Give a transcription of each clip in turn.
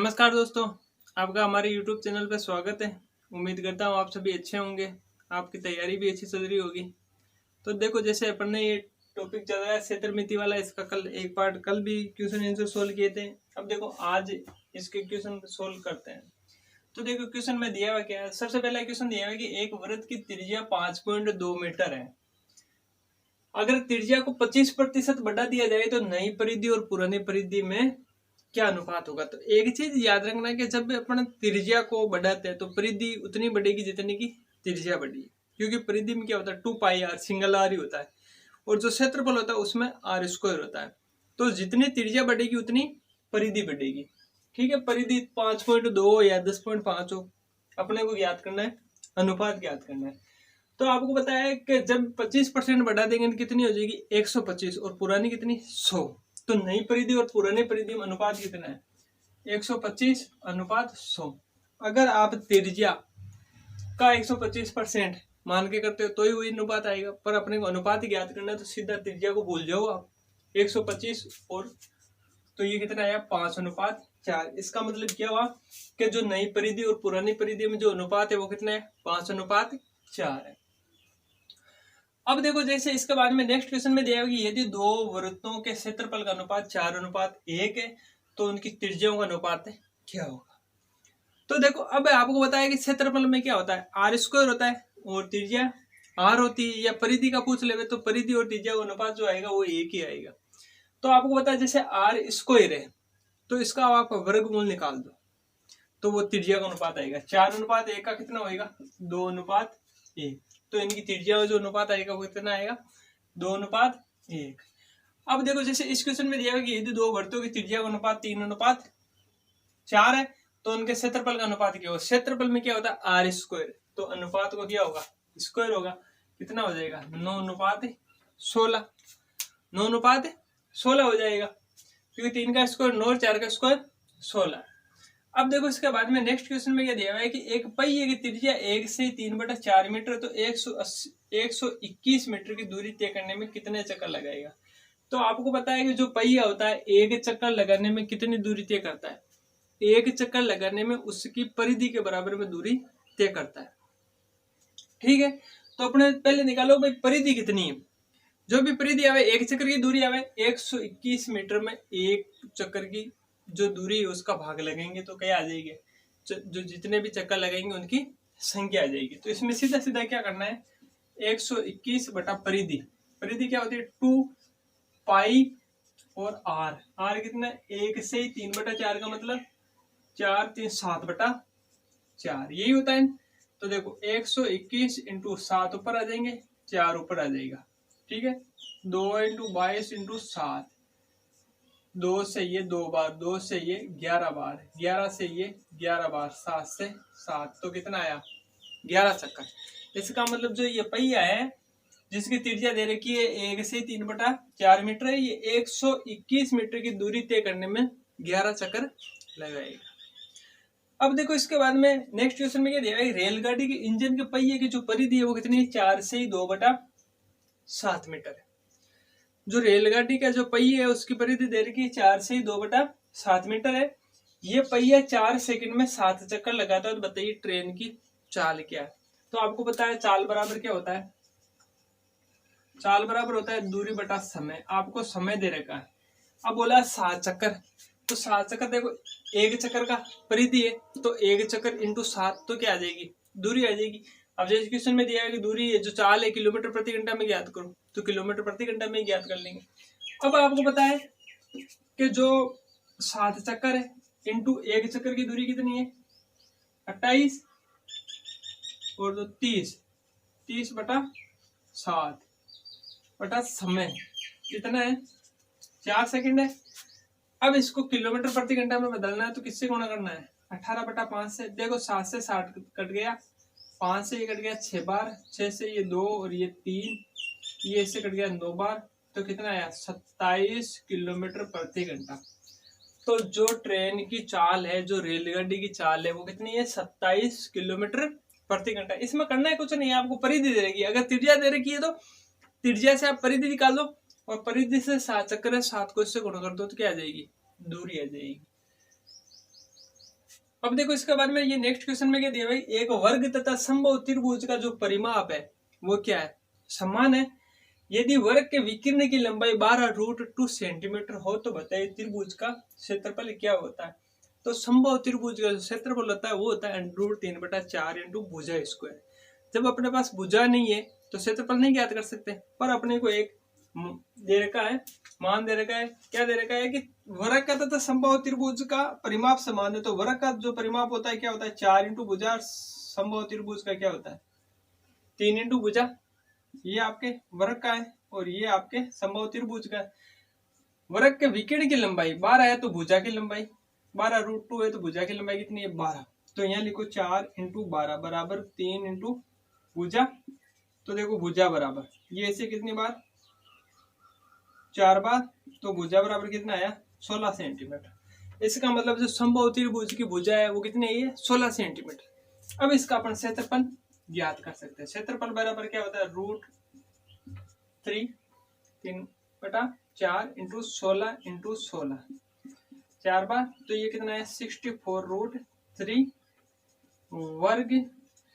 नमस्कार दोस्तों, आपका हमारे YouTube चैनल पर स्वागत है। उम्मीद करता हूँ आप सभी अच्छे होंगे, आपकी तैयारी भी अच्छी चल रही होगी। तो देखो, जैसे अपन ने ये टॉपिक चल रहा है क्षेत्रमिति वाला, इसका कल एक पार्ट कल भी क्वेश्चन आंसर सोल्व किए थे। अब देखो आज इसके क्वेश्चन सोल्व करते हैं। तो देखो क्वेश्चन में दिया हुआ क्या है। सबसे पहला क्वेश्चन दिया हुआ है कि एक वृत्त की त्रिज्या 5.2 मीटर है। अगर त्रिज्या को 25% बढ़ा दिया जाए तो नई परिधि और पुरानी परिधि में क्या अनुपात होगा। तो एक चीज याद रखना कि जब अपन त्रिज्या को बढ़ाते हैं तो परिधि उतनी बढ़ेगी जितनी की त्रिज्या बढ़ी, क्योंकि परिधि में क्या होता है 2πr सिंगल आर ही होता है, और जो क्षेत्रफल होता है उसमें आर स्क्वायर होता है। तो जितनी त्रिज्या बढ़ेगी उतनी परिधि बढ़ेगी। ठीक है, परिधि 5.2 या 10.5 हो, अपने को ज्ञात करना है, अनुपात ज्ञात करना है। तो आपको बताया है कि जब 25% बढ़ा देंगे तो कितनी हो जाएगी 125, और पुरानी कितनी 100। तो नई परिधि और पुरानी परिधि में अनुपात कितना है 125 अनुपात 100। अगर आप त्रिज्या का 125% मान के करते हो तो ही वही अनुपात आएगा, पर अपने को अनुपात ज्ञात करना है तो सीधा त्रिज्या को भूल जाओ आप 125, और तो ये कितना आया 5:4। इसका मतलब क्या हुआ कि जो नई परिधि और पुरानी परिधि में जो अनुपात है वो कितना है 5:4 है। अब देखो, जैसे इसके बाद में नेक्स्ट क्वेश्चन में दिया है कि यदि दो वृत्तों के क्षेत्रफल का अनुपात 4:1 है तो उनकी त्रिज्याओं का अनुपात क्या होगा। तो देखो, अब आपको बताया कि क्षेत्रफल में क्या होता है आर स्क्वायर होता है और त्रिज्या आर होती है, या परिधि का पूछ ले तो परिधि और त्रिज्या का अनुपात जो आएगा वो एक ही आएगा। तो आपको बताया जैसे आर स्क्वायर है तो इसका आप वर्गमूल निकाल दो तो वो त्रिज्या का अनुपात आएगा। 4:1 का कितना होगा 2:1। तो इनकी त्रिज्या जो अनुपात आएगा वो कितना आएगा 2:1। अब देखो, जैसे इस क्वेश्चन में दिया है कि यदि दो वृत्तों की त्रिज्या का अनुपात 3:4 है तो उनके क्षेत्रफल का अनुपात क्या होगा। क्षेत्रफल में क्या होता है आर स्क्वायर, तो अनुपात को क्या होगा स्क्वायर होगा। कितना हो जाएगा 9:16। 9:16 हो जाएगा, क्योंकि 3 का स्क्वायर 9 और 4 का स्क्वायर 16। अब देखो, इसके बाद में नेक्स्ट क्वेश्चन में क्या दिया हुआ है कि एक पहिए की त्रिज्या 1 से 3/4 मीटर, तो 121 मीटर की दूरी तय करने में कितने चक्कर लगाएगा। तो आपको पता है कि जो पहिया होता है एक चक्कर लगाने में कितनी दूरी तय करता है, एक चक्कर लगाने में उसकी परिधि के बराबर में दूरी तय करता है। ठीक है, तो अपने पहले निकालो भाई परिधि कितनी है। जो भी परिधि आवे, एक चक्कर की दूरी आवे 121 मीटर में एक चक्कर की जो दूरी है उसका भाग लगेंगे तो क्या आ जाएगी, जो जितने भी चक्कर लगेंगे उनकी संख्या आ जाएगी। तो इसमें सीधा सीधा क्या करना है 121 बटा परिधि। परिधि क्या होती है 2π और आर। आर कितना 1 से 3/4 का मतलब 4 3 7/4 यही होता है। तो देखो 121 इंटू 7 ऊपर आ जाएंगे, 4 ऊपर आ जाएगा। ठीक है, 2 इंटू 22 इंटू 7, 2 से ये 2 बार, 2 से ये 11 बार, 11 से ये 11 बार, 7 से 7, तो कितना आया 11 चक्कर। इसका मतलब जो ये पहिया है जिसकी त्रिज्या दे रखी है 1 से 3/4 मीटर है, ये 121 मीटर की दूरी तय करने में 11 चक्कर लगाएगा। अब देखो, इसके बाद में नेक्स्ट क्वेश्चन में क्या दिया है रेलगाड़ी के इंजन के पहिए की जो परिधि है वो कितनी है 4 से 2/7 मीटर है। जो रेलगाड़ी का जो पहिया है उसकी परिधि दे रखी है 4 से 2/7 मीटर है। ये पहिया 4 सेकंड में 7 चक्कर लगाता है। तो बताइए ट्रेन की चाल क्या है। तो आपको पता है चाल बराबर क्या होता है, चाल बराबर होता है दूरी बटा समय। आपको समय दे रखा है, अब बोला 7 चक्कर, तो 7 चक्कर देखो एक चक्कर का परिधि है तो एक चक्कर इंटू 7 तो क्या आ जाएगी दूरी आ जाएगी। अब जैसे क्वेश्चन में दिया है कि दूरी है जो चाल है किलोमीटर प्रति घंटा में ज्ञात करो, तो किलोमीटर प्रति घंटा में ज्ञात कर लेंगे। अब आपको पता है कि जो 7 चक्कर है इंटू एक चक्कर की दूरी कितनी है 28, और जो 30/7 बटा समय कितना है 4 सेकंड है। अब इसको किलोमीटर प्रति घंटा में बदलना है तो किससे गुणा करना है 18/5 से। देखो 7 से 60 कट गया, 5 से ये कट गया 6 बार, 6 से ये 2 और ये 3, ये इससे कट गया 9 बार, तो कितना आया 27 किलोमीटर प्रति घंटा। तो जो ट्रेन की चाल है, जो रेलगाड़ी की चाल है वो कितनी है 27 किलोमीटर प्रति घंटा। इसमें करना है कुछ नहीं है, आपको परिधि दे रखी है। अगर त्रिज्या दे रखी है तो त्रिज्या से आप परिधि निकाल दो, और परिधि से 7 चक्कर है 7 को इससे गुणा कर दो तो क्या आ जाएगी दूरी आ जाएगी। अब देखो इसके बाद में ये नेक्स्ट क्वेश्चन में क्या दिया भाई, एक वर्ग तथा समबाहु त्रिभुज का जो परिमाप है वो क्या है, समान है। यदि वर्ग के विकीर्ण की लंबाई 12√2 सेंटीमीटर हो तो बताइए त्रिभुज का क्षेत्रफल क्या होता है। तो समबाहु त्रिभुज का जो क्षेत्रफल होता है वो होता है √3/4 इंटू भुजा स्क्वायर। जब अपने पास भुजा नहीं है तो क्षेत्रफल नहीं ज्ञात कर सकते, पर अपने को एक दे रखा है, मान दे रखा है, क्या दे रखा है कि वर्ग का तथा समबाहु त्रिभुज का परिमाप समान है। तो वर्ग का जो परिमाप होता है क्या होता है 4 इंटू भुजा, समबाहु त्रिभुज का क्या होता है 3 इंटू भुजा। ये आपके वर्ग का है और ये आपके समबाहु त्रिभुज का है। वर्ग के विकीर्ण की लंबाई 12 है तो भुजा की लंबाई 12√2 है तो भुजा की लंबाई कितनी है 12। तो यहाँ लिखो 4 इंटू 12 बराबर 3 इंटू भुजा। तो देखो भुजा बराबर ये ऐसे कितनी बार 4 बार, तो भुजा बराबर कितना आया 16 सेंटीमीटर। इसका मतलब जो समबाहु त्रिभुज की भुजा है वो कितनी है 16 सेंटीमीटर। अब इसका अपन क्षेत्रफल ज्ञात कर सकते हैं। क्षेत्रफल बराबर क्या होता है √3/4 इंटू 16 इंटू 16 4 बार, तो ये कितना है 64√3 वर्ग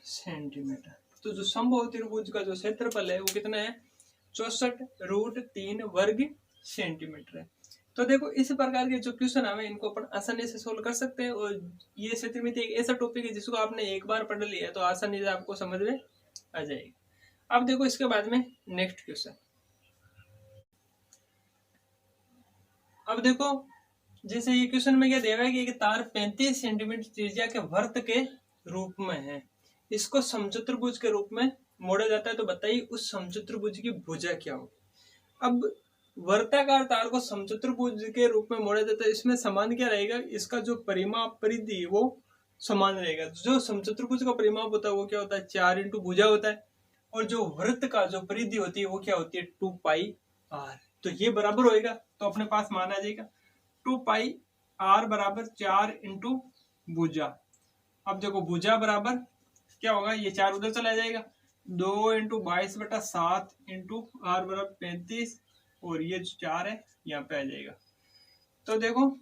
सेंटीमीटर। तो जो समबाहु त्रिभुज का जो क्षेत्रफल है वो कितना है 64√3 वर्ग सेंटीमीटर है। तो देखो इस प्रकार के जो क्वेश्चन हमें इनको अपन आसानी से सोल्व कर सकते हैं। और ये क्षेत्रमिति एक ऐसा टॉपिक है जिसको आपने एक बार पढ़ लिया तो आसानी से आपको समझ में आ जाएगा। अब देखो इसके बाद में नेक्स्ट क्वेश्चन। अब देखो जैसे ये क्वेश्चन में क्या दिया है कि एक तार 35 सेंटीमीटर त्रिज्या के वृत्त के रूप में है, इसको समचतुर्भुज के रूप में मोड़ा जाता है, तो बताइए उस समचतुर्भुज की भुजा क्या होगी। अब वर्ताकार तार को समचतुर्भुज के रूप में मोड़ा जाता है, इसमें समान क्या रहेगा, इसका जो परिमाप परिधि वो समान रहेगा। जो समचतुर्भुज का परिमाप होता है वो क्या होता है 4 इंटू भुजा होता है, और जो वृत्त का जो परिधि होती है वो क्या होती है 2πr। तो ये बराबर होएगा, तो अपने पास मान आ जाएगा 2πr बराबर 4 इंटू भुजा। अब देखो भुजा बराबर क्या होगा, ये 4 उधर चला जाएगा, 2 इंटू 22/7 इंटू r बराबर 35, और ये जो 4 है यहाँ पे आ जाएगा। तो देखो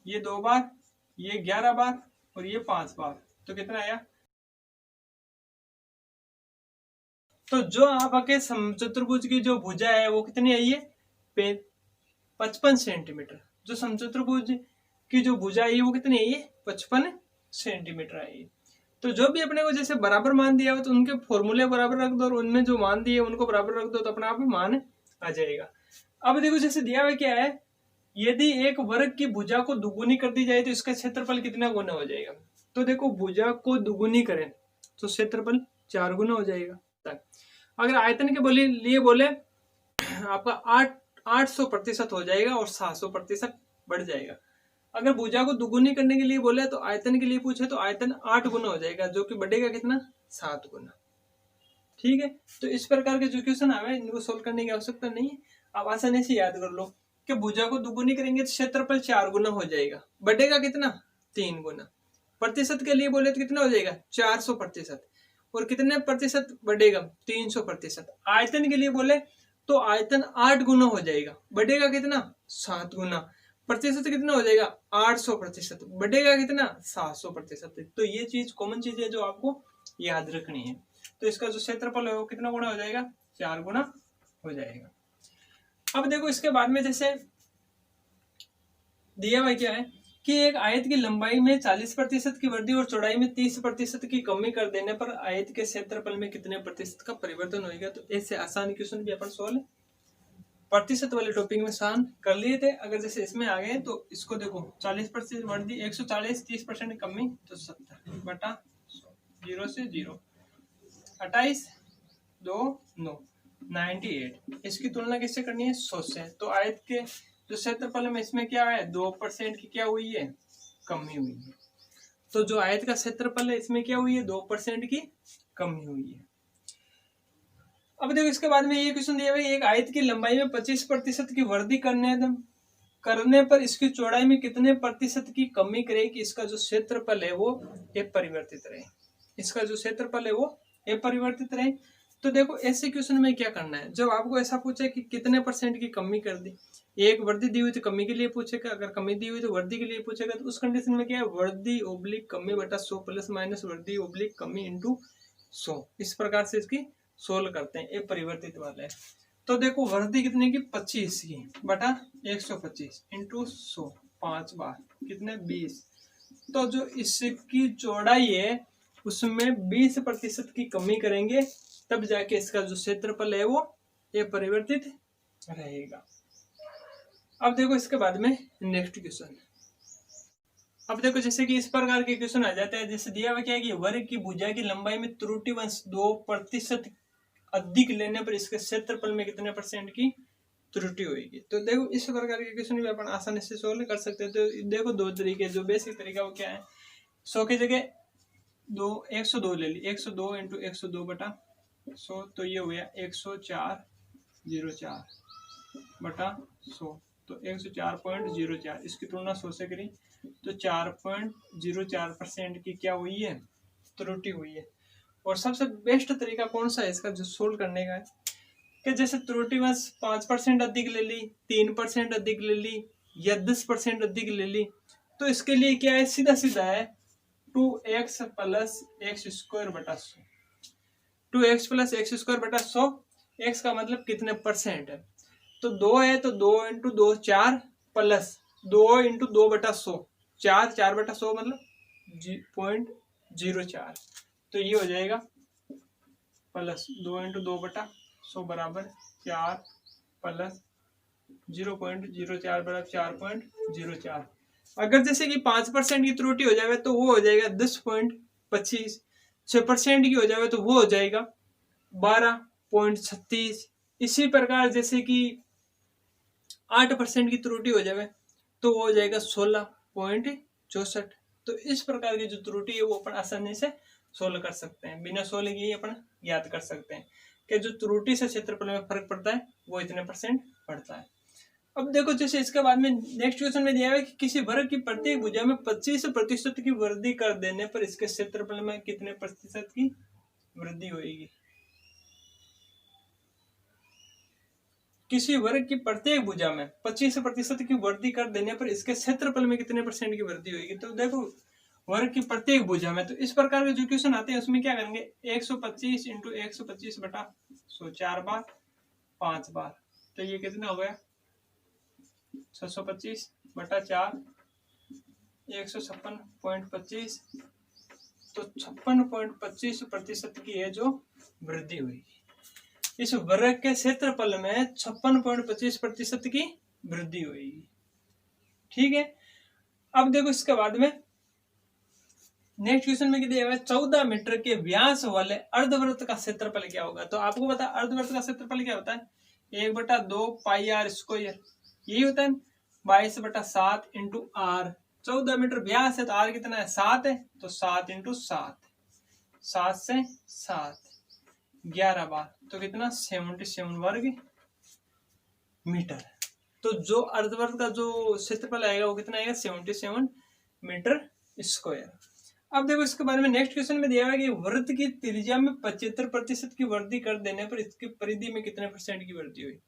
ये 2 बार, ये 11 बार और ये 5 बार, तो कितना आया। तो जो आपके समचतुर्भुज की जो भुजा है वो कितनी आई है 55 सेंटीमीटर। जो समचतुर्भुज की जो भुजा है वो कितनी आई है 55 सेंटीमीटर आई है। तो जो भी अपने को जैसे बराबर मान दिया हो तो उनके फॉर्मूले बराबर रख दो और उनमें जो मान दिए उनको बराबर रख दो, तो अपना आप मान आ जाएगा। अब देखो जैसे दिया हुआ क्या है, यदि एक वर्ग की भुजा को दुगुनी कर दी जाए तो इसका क्षेत्रफल कितना गुना हो जाएगा। तो देखो भुजा को दुगुनी करें तो क्षेत्रफल 4 गुना हो जाएगा। अगर आयतन के लिए बोले आपका 800% हो जाएगा और 700% बढ़ जाएगा। अगर भुजा को दुगुनी करने के लिए बोले तो आयतन के लिए पूछे तो आयतन 8 गुना हो जाएगा, जो कि बढ़ेगा कितना 7 गुना। ठीक है, तो इस प्रकार के जो क्वेश्चन आवे इनको सोल्व करने की आवश्यकता नहीं है। आप आसानी से याद कर लो कि भुजा को दुगुनी करेंगे तो क्षेत्रफल 4 गुना हो जाएगा, बढ़ेगा कितना 3 गुना। प्रतिशत के लिए बोले तो कितना हो जाएगा 400%, और कितने प्रतिशत बढ़ेगा 300%। आयतन के लिए बोले तो आयतन 8 गुना हो जाएगा, बढ़ेगा कितना 7 गुना। प्रतिशत कितना हो जाएगा 800%, बढ़ेगा कितना 700%। तो ये चीज कॉमन चीज है जो आपको याद रखनी है। तो इसका जो क्षेत्रफल है वो कितना गुना हो जाएगा 4 गुना हो जाएगा। अब देखो इसके बाद में जैसे दिया हुआ क्या है कि एक आयत की लंबाई में 40% की वृद्धि और चौड़ाई में 30% की कमी कर देने पर आयत के क्षेत्रफल में कितने प्रतिशत का परिवर्तन होगा। तो ऐसे आसान क्वेश्चन भी अपन सोल्व प्रतिशत वाले टॉपिक में आसान कर लिए थे। अगर जैसे इसमें आ गए तो इसको देखो 40% वृद्धि 140, 30% कमी तो 70 बटा 0 से 0 28 2 9 98। इसकी तुलना किससे करनी है 100 से। तो आयत के जो क्षेत्रफल में इसमें क्या है 2% की क्या हुई है कमी हुई है। तो जो आयत का क्षेत्रफल है इसमें क्या हुई है 2% की कमी हुई है। अब देखो इसके बाद में ये क्वेश्चन दिया है एक आयत की लंबाई में 25% की वृद्धि करने पर इसकी चौड़ाई में कितने प्रतिशत की कमी करे कि इसका जो क्षेत्रफल है वो अपरिवर्तित रहे। इसका जो क्षेत्रफल है वो अपरिवर्तित रहे। तो देखो ऐसे क्वेश्चन में क्या करना है, जब आपको ऐसा पूछे कि कितने % की कमी कर दी, एक वर्दी दी हुई तो कमी के लिए पूछेगा, अगर कमी दी हुई तो वर्दी के लिए पूछेगा। तो उस कंडीशन में क्या है, वर्दी ओब्लिक कमी बटा 100 प्लस माइनस वर्दी ओब्लिक कमी इंटू 100, इस प्रकार से इसकी सोल्व करते हैं। ये परिवर्तित वाला है। तो देखो वर्दी कितने की 25 की बटा 125 इंटू 100 5 बार कितने 20। तो जो इसकी चौड़ाई है उसमें 20% की कमी करेंगे, तब जाके इसका जो क्षेत्रफल है वो ये परिवर्तित रहेगा। अब देखो इसके बाद में नेक्स्ट क्वेश्चन। अब देखो जैसे कि इस प्रकार के क्वेश्चन आ जाता है, जैसे दिया हुआ क्या है कि वर्ग की भुजा की लंबाई में त्रुटिवंश 2% अधिक लेने पर इसके क्षेत्रफल में कितने % की त्रुटि होगी। तो देखो इस प्रकार के क्वेश्चन भी अपन आसानी से सोल्व कर सकते हैं। तो देखो दो तरीके, जो बेसिक तरीका वो क्या है, 100 की जगह 102 ले ली, 102 इंटू 102 बटा 100, तो ये हो गया 104.04 बटा 100, तो 104.04। इसकी तुलना 100 से करी तो 4.04% की क्या हुई है, त्रुटि हुई है। और सबसे बेस्ट तरीका कौन सा है इसका जो सोल्व करने का है, कि जैसे त्रुटि बस 5% अधिक ले ली, 3% अधिक ले ली या 10% अधिक ले ली, तो इसके लिए क्या है, सीधा सीधा है 2x प्लस एक्स स्क्वायर बटा 100। 2x प्लस एक्स स्क्वायर बटा 100, x का मतलब कितने % है, तो 2 है तो 2 इंटू 2 4 प्लस 2 इंटू 2 बटा 100 4 बटा 100 मतलब 0.04, तो ये हो जाएगा प्लस 2 इंटू 2 बटा 100 बराबर 4 प्लस 0.04 बराबर 4.04। अगर जैसे कि 5% की त्रुटि हो जाए तो वो हो जाएगा 10.25, 6% की हो जाए तो वो हो जाएगा 12.36। इसी प्रकार जैसे कि 8% की त्रुटि हो जाए तो वो हो जाएगा 16.64। तो इस प्रकार की जो त्रुटि है वो अपन आसानी से सोल्व कर सकते हैं, बिना सोल्व किए अपन याद कर सकते हैं कि जो त्रुटि से क्षेत्रफल में फर्क पड़ता है वो इतने % पड़ता है। अब देखो जैसे इसके बाद में नेक्स्ट क्वेश्चन में दिया है कि किसी वर्ग की प्रत्येक भुजा में 25% की वृद्धि कर देने पर इसके क्षेत्रफल में कितने % की वृद्धि होगी। किसी वर्ग की प्रत्येक भुजा में 25% की वृद्धि कर देने पर इसके क्षेत्रफल में कितने % की वृद्धि होगी। तो देखो वर्ग की प्रत्येक भुजा में, तो इस प्रकार के जो क्वेश्चन आते हैं उसमें क्या करेंगे, 125 इंटू 125 बटा 100 4 बार 5 बार, तो ये कितना हो गया 625 बटा 4 156.25, तो 56.25% की है जो वृद्धि हुई। इस वर्ग के क्षेत्रफल में 56.25% की वृद्धि हुई। ठीक है। अब देखो इसके बाद में नेक्स्ट क्वेश्चन में दिया हुआ है 14 मीटर के व्यास वाले अर्धवृत्त का क्षेत्रफल क्या होगा। तो आपको पता है अर्धवृत्त का क्षेत्रफल क्या होता है, 1/2 पाई आर स्क्वायर, यही होता है 22/7 इंटू आर। 14 मीटर व्यास है तो आर कितना है 7 है, तो 7 इंटू 7, 7 से 7 11 बार, तो कितना 77 वर्ग मीटर। तो जो अर्धवृत्त का जो क्षेत्रफल आएगा वो कितना आएगा 77 मीटर स्क्वायर। अब देखो इसके बारे में नेक्स्ट क्वेश्चन में दिया है कि वृत्त की त्रिज्या में 75% की वृद्धि कर देने पर इसकी परिधि में कितने % की वृद्धि हुई।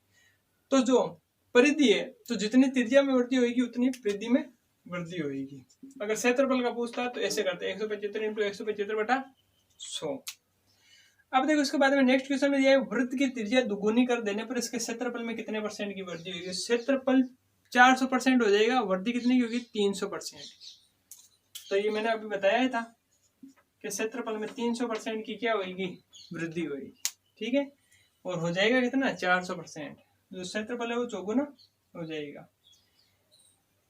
तो जो परिधि है तो जितनी त्रिज्या में वृद्धि होगी उतनी परिधि में वृद्धि होगी। अगर क्षेत्रफल का पूछता है तो ऐसे करते हैं 175 इंटू 175 बटा 100। अब देखो इसके बाद में नेक्स्ट क्वेश्चन में दिया है वृत्त की त्रिज्या दुगुनी कर देने पर इसके क्षेत्रफल में कितने % की वृद्धि होगी। क्षेत्रफल 400% हो जाएगा, वृद्धि कितनी की होगी 300%। तो ये मैंने अभी बताया था कि क्षेत्रफल में 300% की क्या होगी वृद्धि होगी। ठीक है, और हो जाएगा कितना 400%, जो क्षेत्रफल है वो चौगुना हो जाएगा।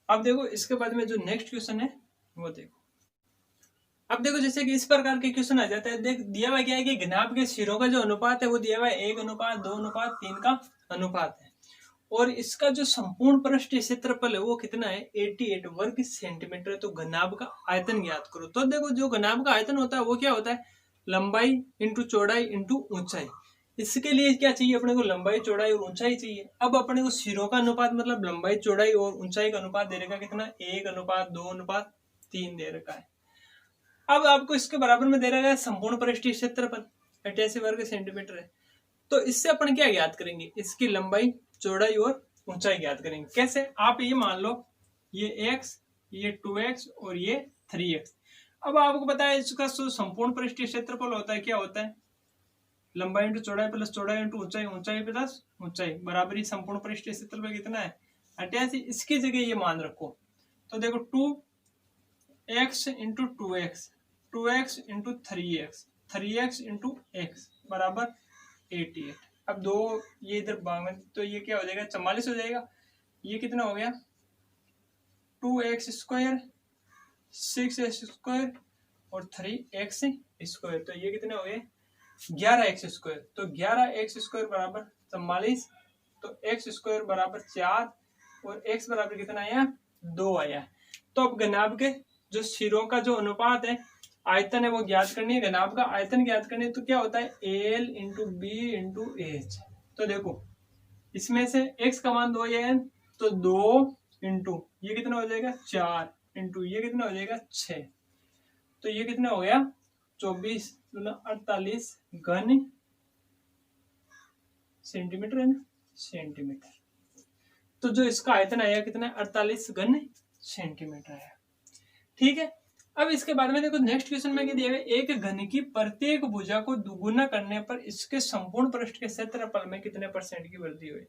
अब देखो इसके बाद में जो नेक्स्ट क्वेश्चन है वो देखो। अब देखो जैसे कि इस प्रकार के क्वेश्चन आ जाता है, देख दिया हुआ क्या है कि घनाभ के सिरों का जो अनुपात है वो दिया हुआ है 1:2:3 का अनुपात है, और इसका जो संपूर्ण पृष्ठीय क्षेत्रफल है वो कितना है 88 वर्ग सेंटीमीटर। तो घनाभ का आयतन ज्ञात करो। तो देखो जो घनाभ का आयतन होता है वो क्या होता है लंबाई इंटू चौड़ाई इंटू ऊंचाई। इसके लिए क्या चाहिए अपने को लंबाई चौड़ाई और ऊंचाई चाहिए। अब अपने को सिरों का अनुपात मतलब लंबाई चौड़ाई और ऊंचाई का अनुपात दे रखा कितना 1:2:3 दे रखा है। अब आपको इसके बराबर में दे रखा है संपूर्ण पृष्ठीय क्षेत्रफल 88 वर्ग सेंटीमीटर है। तो इससे अपन क्या ज्ञात करेंगे, इसकी लंबाई चौड़ाई और ऊंचाई ज्ञात करेंगे। कैसे? आप ये मान लो ये x, ये 2x और ये 3x। अब आपको पता है इसका संपूर्ण पृष्ठीय क्षेत्रफल होता है, क्या होता है? लंबाई इंटू चौड़ाई प्लस चौड़ाई इंटू ऊंचाई, ऊंचाई प्लस ऊंचाई बराबर ही संपूर्ण पृष्ठीय क्षेत्रफल कितना है? 88। इसकी जगह ये मान रखो तो देखो 2x into 2x, 2x into 3x, 3x into x बराबर 88। अब दो ये इधर बावन, तो ये क्या हो जाएगा? 44 हो जाएगा। ये कितना हो गया? 2x स्क्वायर, 6x स्क्वायर और 3x स्क्वायर, तो ये कितने हो गए? 11x square. तो 11x स्क्वायर बराबर 44, तो x स्क्वायर बराबर 4 और x बराबर कितना आया? 2 आया। तो अब घनाभ के जो सिरों का जो अनुपात है, आयतन है, वो ज्ञात करनी है। घनाभ का आयतन ज्ञात करनी है तो क्या होता है? L into B into H. तो देखो इसमें से x का मान 2 है तो 2 इंटू ये कितना हो जाएगा? 4 इंटू ये कितना हो जाएगा? 6। तो ये कितना हो गया? 24 × 48 घन सेंटीमीटर है ना, सेंटीमीटर। तो जो इसका आयतन आया कितना? 48 घन सेंटीमीटर है। ठीक है। अब इसके बाद में देखो नेक्स्ट क्वेश्चन में क्या दिया है? एक घन की प्रत्येक भुजा को दुगुना करने पर इसके संपूर्ण पृष्ठ के क्षेत्रफल में कितने % की वृद्धि हुई?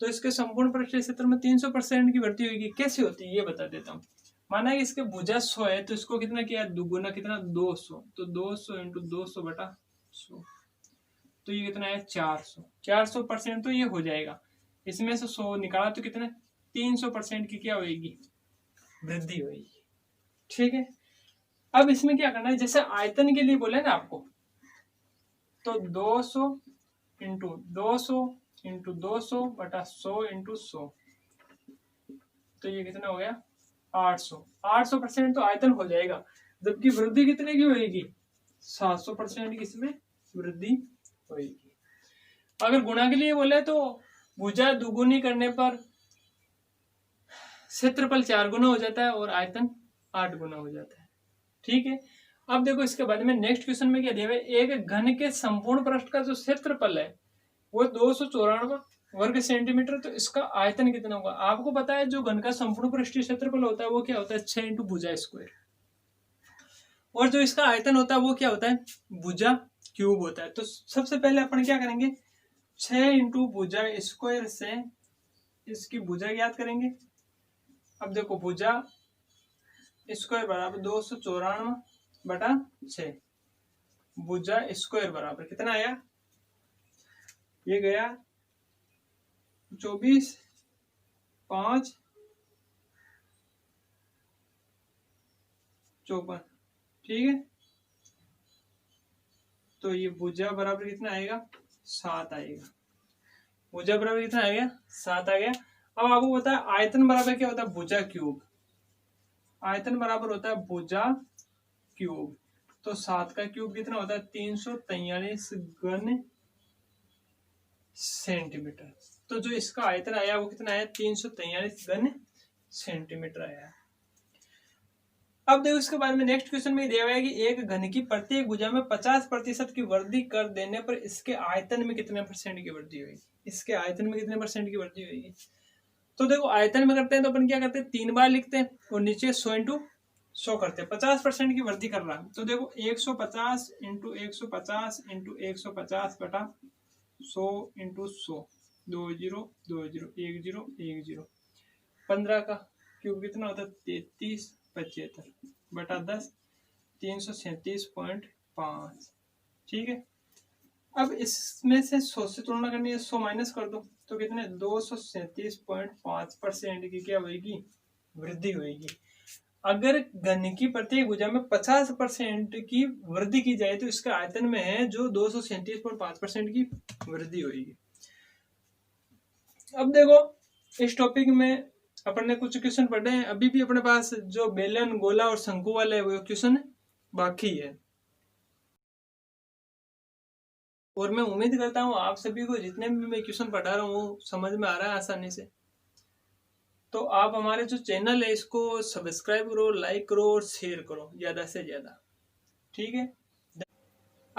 तो इसके संपूर्ण पृष्ठ के क्षेत्र में 300% की वृद्धि होगी। कैसे होती है ये बता देता हूँ। माना कि इसके भुजा 100 है तो इसको कितना किया? दुगुना कितना? 200। तो 200 इंटू 200 बटा 100, तो ये कितना है? 400। 400% तो ये हो जाएगा। इसमें से 100 निकाला तो कितने? 300% की क्या होगी? वृद्धि होगी। ठीक है। अब इसमें क्या करना है? जैसे आयतन के लिए बोले ना आपको, तो 200 इंटू 200 इंटू 200 बटा 100 इंटू 100, तो ये कितना हो गया? 800। 800% तो आयतन हो जाएगा, जबकि वृद्धि कितने की होगी? 700% की इसमें वृद्धि होगी। अगर गुणा के लिए बोले तो भुजा दुगुनी करने पर क्षेत्रफल 4 गुना हो जाता है और आयतन 8 गुना हो जाता है। ठीक है। अब देखो इसके बाद में नेक्स्ट क्वेश्चन में क्या दिया है? एक घन के संपूर्ण पृष्ठ का जो क्षेत्रफल है वो 294 वर्ग सेंटीमीटर, तो इसका आयतन कितना होगा? आपको पता है जो घन का संपूर्ण पृष्ठीय क्षेत्रफल होता है वो क्या होता है? 6 इंटू भुजा स्क्वायर। और जो इसका आयतन होता है वो क्या होता है? भुजा क्यूब होता है। तो सबसे पहले अपन क्या करेंगे? 6 इंटू भुजा स्क्वायर से इसकी भुजा ज्ञात करेंगे। अब देखो भुजा स्क्वायर बराबर 294 बटा 6, भुजा स्क्वायर बराबर कितना आया? ये गया 24 5 54। ठीक है। तो ये भुजा बराबर कितना आएगा? 7 आएगा। भुजा बराबर कितना आएगा? 7 आ गया। अब आपको पता है आयतन बराबर क्या होता है? भुजा क्यूब। आयतन बराबर होता है भुजा क्यूब। तो 7 का क्यूब कितना होता है? 343 घन सेंटीमीटर। तो जो इसका आयतन आया वो कितना आया? 343 घन सेंटीमीटर आया। अब देखो इसके बाद में नेक्स्ट क्वेश्चन में दिया हुआ है कि एक घन की प्रत्येक भुजा में 50% की वृद्धि कर देने पर इसके आयतन में कितने % की वृद्धि होगी? इसके आयतन में कितने % की वृद्धि होगी? तो देखो आयतन में करते हैं तो अपन क्या करते हैं? 3 बार लिखते हैं और नीचे 100 इंटू 100 करते हैं। 50% की वृद्धि कर रहा है तो देखो 150 इंटू 150 इंटू 150 बटा 100 इंटू 100, 2 0 2 0 1 0 1 0। 15 का क्यूब कितना होता है? 33 75 बटा 10, 337.5। ठीक है। अब इसमें से 100 से तुलना करनी है, 100 माइनस कर दो तो कितने? 237.5% की क्या होगी? वृद्धि होगी। अगर घन की प्रत्येक भुजा में 50% की वृद्धि की जाए तो इसका आयतन में है जो 237.5% की वृद्धि होगी। अब देखो इस टॉपिक में अपन ने कुछ क्वेश्चन पढ़े हैं, अभी भी अपने पास जो बेलन गोला और शंकु वाले वो क्वेश्चन बाकी है। और मैं उम्मीद करता हूँ आप सभी को जितने भी मैं क्वेश्चन पढ़ा रहा हूँ वो समझ में आ रहा है आसानी से। तो आप हमारे जो चैनल है इसको सब्सक्राइब करो, लाइक करो और शेयर करो ज़्यादा से ज़्यादा। ठीक है।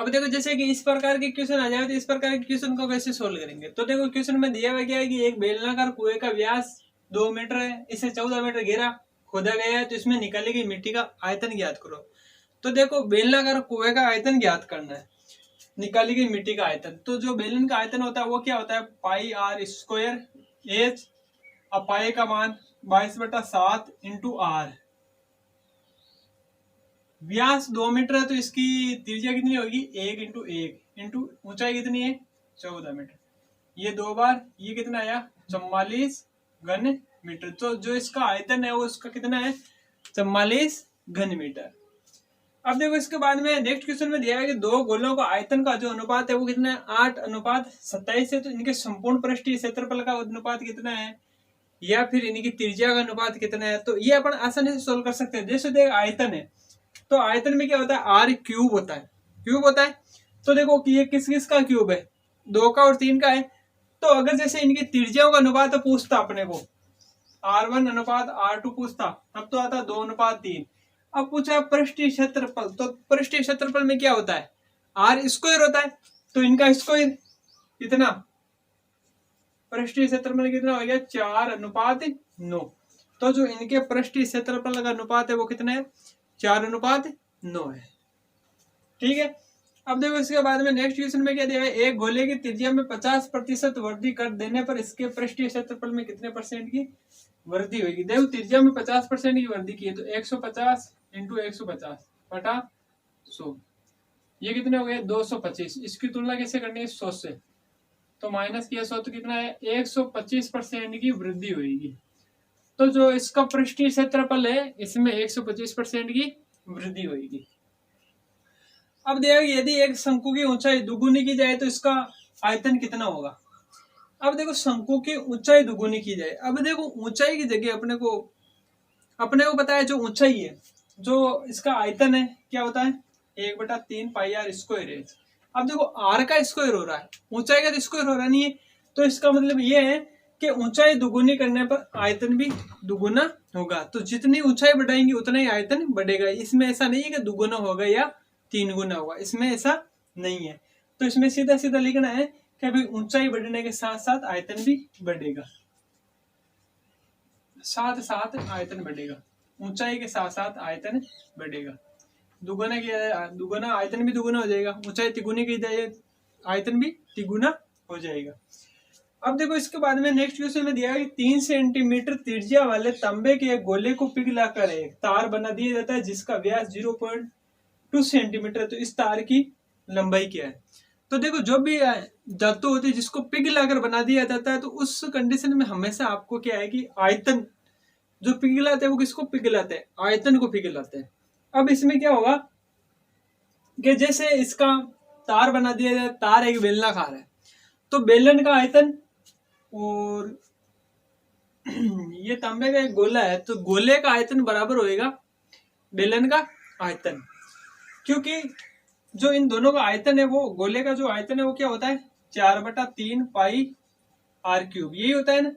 अब देखो जैसे कि इस प्रकार के क्वेश्चन आ जाए तो इस प्रकार के क्वेश्चन को कैसे सोल्व करेंगे। तो देखो क्वेश्चन में दिया हुआ क्या है कि एक बेलनाकार कुएं का व्यास 2 मीटर है, इसे 14 मीटर गहरा खोदा गया है, तो इसमें निकाली गई मिट्टी का आयतन ज्ञात करो। तो देखो बेलनाकार कुएं का आयतन ज्ञात करना है, निकाली गई मिट्टी का आयतन। तो जो बेलन का आयतन होता है वो क्या होता है, पाई आर स्क्वायर एच। अब पाई का मान 22/7 इंटू आर। व्यास 2 मीटर है तो इसकी त्रिज्या कितनी होगी, 1 इंटू 1 इंटू ऊंचाई कितनी है 14 मीटर। ये 2 बार, ये कितना आया 44 घन मीटर। तो जो इसका आयतन है वो उसका कितना है 44 घन मीटर। अब देखो इसके बाद में नेक्स्ट क्वेश्चन में दिया है कि दो गोलों का आयतन का जो अनुपात है वो कितना है 8:27 है। तो इनके संपूर्ण पृष्ठीय क्षेत्रफल का अनुपात कितना है, या फिर इनकी त्रिज्या का अनुपात कितना है। तो ये अपन आसानी से सोल्व कर सकते हैं। जैसे देख आयतन है तो आयतन में क्या होता है आर क्यूब होता है, क्यूब होता है। तो देखो कि ये किस किस का क्यूब है, 2 का और 3 का है। तो अगर जैसे इनकी त्रिज्याओं का अनुपात पूछता अपने को R1 अनुपात R2 पूछता, तब तो आता 2:3। अब पूछा पृष्ठीय क्षेत्रफल, तो पृष्ठीय क्षेत्रफल में क्या होता है आर स्क्वायर होता है। तो इनका स्क्वायर कितना, पृष्ठीय क्षेत्रफल कितना हो गया 4:9। तो जो इनके पृष्ठीय क्षेत्रफल का अनुपात है वो कितना है 4:9 है। ठीक है। अब देखो इसके बाद में नेक्स्ट क्वेश्चन में क्या दिया है, एक गोले की त्रिज्या में 50% वृद्धि कर देने पर इसके पृष्ठीय क्षेत्रफल में कितने परसेंट की वृद्धि होगी। देखो त्रिज्या में 50% की वृद्धि की है तो 150 इंटू 150 बटा 100, ये कितने हो गए 225। इसकी तुलना कैसे करनी है 100 से, तो माइनस किया 100 तो कितना है 125% की वृद्धि होगी। तो जो इसका पृष्ठीय क्षेत्रफल है इसमें 125% की वृद्धि होगी। अब देखिए यदि एक शंकु की ऊंचाई दुगुनी की जाए तो इसका आयतन कितना होगा। अब देखो शंकु की ऊंचाई दुगुनी की जाए, अब देखो ऊंचाई की जगह अपने को पता है जो ऊंचाई है, जो इसका आयतन है क्या होता है 1/3 पाई आर स्क्वायर है। अब देखो आर का स्क्वायर हो रहा है, ऊंचाई का स्क्वायर हो रहा नहीं है। तो इसका मतलब ये है कि ऊंचाई दुगुनी करने पर आयतन भी दुगुना होगा। तो जितनी ऊंचाई बढ़ाएंगे उतना ही आयतन बढ़ेगा। इसमें ऐसा नहीं है कि दुगुना होगा या 3 गुना होगा, इसमें ऐसा नहीं है। तो इसमें सीधा सीधा लिखना है कि भाई ऊंचाई बढ़ने के साथ साथ आयतन भी बढ़ेगा, साथ साथ आयतन बढ़ेगा, ऊंचाई के साथ साथ आयतन बढ़ेगा। दुगुना किया दुगुना आयतन भी दुगुना हो जाएगा, ऊंचाई तिगुनी की जाए आयतन भी तिगुना हो जाएगा। अब देखो इसके बाद में नेक्स्ट क्वेश्चन में दिया है कि 3 सेंटीमीटर त्रिज्या वाले तांबे के एक गोले को पिघलाकर एक तार बना दिया जाता है जिसका व्यास 0.2 सेंटीमीटर। तो इस तार की लंबाई क्या है। तो देखो जो भी धातु होती है जिसको पिघलाकर बना दिया जाता है तो उस कंडीशन में हमेशा आपको क्या है कि आयतन जो पिघलाते हैं वो किसको पिघलाते हैं, आयतन को पिघलाते हैं। अब इसमें क्या होगा कि जैसे इसका तार बना दिया जाए, तार एक बेलनाकार है तो बेलन का आयतन और ये तांबे का एक गोला है तो गोले का आयतन बराबर होएगा बेलन का आयतन, क्योंकि जो इन दोनों का आयतन है वो गोले का जो आयतन है वो क्या होता है 4/3 पाई आर क्यूब, यही होता है ना।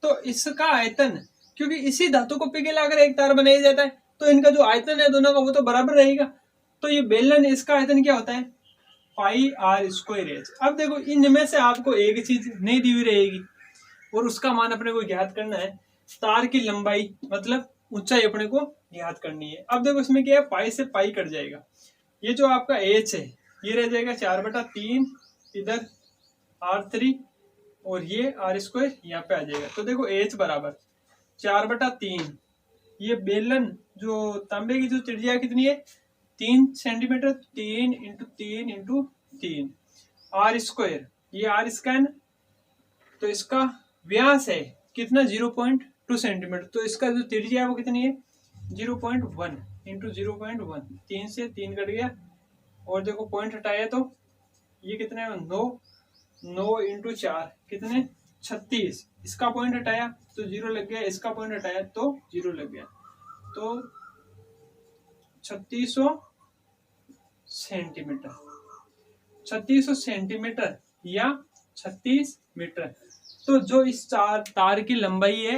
तो इसका आयतन क्योंकि इसी धातु को पिघलाकर एक तार बनाया जाता है तो इनका जो आयतन है दोनों का वो तो बराबर रहेगा। तो ये बेलन इसका आयतन क्या होता है पाई आर स्क्वायर एच। अब देखो इनमें से आपको एक चीज नहीं दी हुई रहेगी और उसका मान अपने को ज्ञात करना है, तार की लंबाई मतलब ऊंचाई अपने को ज्ञात करनी है। अब देखो इसमें क्या है पाई से पाई कट जाएगा, ये जो आपका एच है ये रह जाएगा 4/3 इधर R3 और ये आर स्क्वायर यहाँ पे आ जाएगा। तो देखो एच बराबर 4/3, ये बेलन जो तांबे की जो त्रिज्या कितनी है 3 centimetre, 3 into 3 into 3 r square, ये आर स्क्वायर तो इसका व्यास है कितना 0.2 सेंटीमीटर। तो इसका जो त्रिज्या है वो कितनी है 0.1 इंटू 0.1, 3 से 3 कट गया और देखो पॉइंट हटाया तो ये कितने 9 इंटू 4 कितने 36, इसका पॉइंट हटाया तो 0 लग गया, इसका पॉइंट हटाया तो 0 लग गया। तो 3600 सेंटीमीटर, 3600 सेंटीमीटर या 36 मीटर। तो जो इस तार की लंबाई है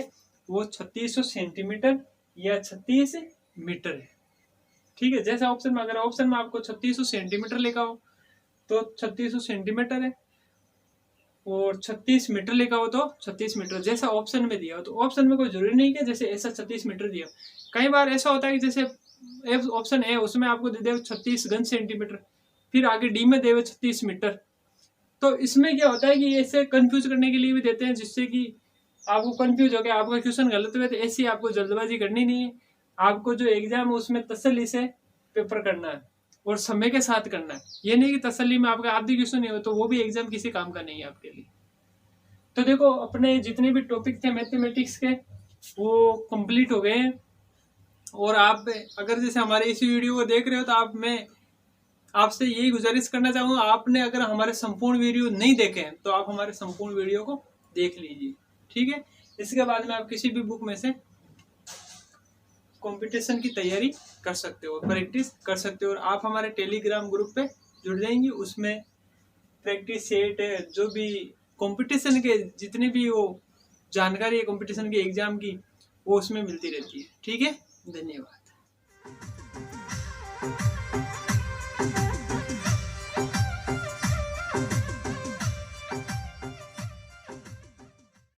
वो 3600 सेंटीमीटर या 36 मीटर है। ठीक है, जैसे ऑप्शन में अगर ऑप्शन में आपको 3600 सेंटीमीटर लिखा हो तो 3600 सेंटीमीटर है, और 36 मीटर लिखा हो तो 36 मीटर जैसा ऑप्शन में दिया हो। तो ऑप्शन में कोई जरूरी नहीं है जैसे ऐसा 36 मीटर दिया। कई बार ऐसा होता है कि जैसे ऑप्शन है उसमें आपको दे दे 36 घन सेंटीमीटर, फिर आगे डी में दे 36 मीटर। तो इसमें क्या होता है कि ऐसे कंफ्यूज करने के लिए भी देते हैं, जिससे कि आपको कंफ्यूज हो गया, आपका क्वेश्चन गलत हुआ। तो ऐसी आपको जल्दबाजी करनी नहीं है। आपको जो एग्जाम है उसमें तसल्ली से पेपर करना है और समय के साथ करना है। ये नहीं कि तसल्ली में आपका आधी क्वेश्चन नहीं हो तो वो भी एग्जाम किसी काम का नहीं है आपके लिए। तो देखो अपने जितने भी टॉपिक थे मैथमेटिक्स के वो कंप्लीट हो गए हैं। और आप अगर जैसे हमारे इसी वीडियो को देख रहे हो तो मैं आपसे यही गुजारिश करना चाहूँगा, आपने अगर हमारे संपूर्ण वीडियो नहीं देखे हैं तो आप हमारे संपूर्ण वीडियो को देख लीजिए, ठीक है। इसके बाद में आप किसी भी बुक में से कंपटीशन की तैयारी कर सकते हो, प्रैक्टिस कर सकते हो। और आप हमारे टेलीग्राम ग्रुप पे जुड़ जाएंगे, उसमें प्रैक्टिस सेट जो भी कंपटीशन के जितने भी वो जानकारी है कंपटीशन के एग्जाम की वो उसमें मिलती रहती है, ठीक है। धन्यवाद।